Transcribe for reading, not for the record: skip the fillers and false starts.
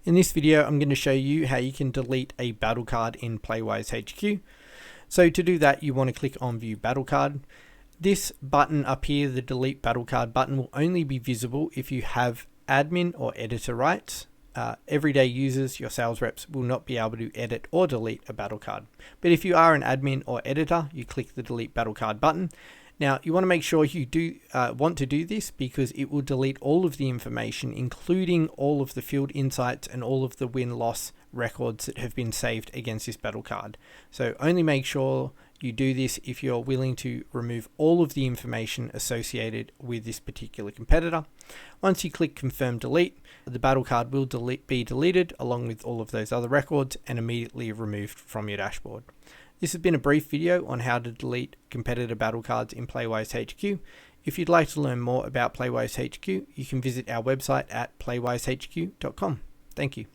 In this video, I'm going to show you how you can delete a battle card in Playwise HQ. So to do that, you want to click on View Battle Card. This button up here, the Delete Battlecard button, will only be visible if you have admin or editor rights. Everyday users, your sales reps, will not be able to edit or delete a battle card. But if you are an admin or editor, you click the Delete Battlecard button. Now, you want to make sure you do want to do this because it will delete all of the information, including all of the field insights and all of the win-loss records that have been saved against this battle card. So only make sure you do this if you're willing to remove all of the information associated with this particular competitor. Once you click Confirm Delete, the battle card will be deleted along with all of those other records and immediately removed from your dashboard. This has been a brief video on how to delete competitor battle cards in Playwise HQ. If you'd like to learn more about Playwise HQ, you can visit our website at playwisehq.com. Thank you.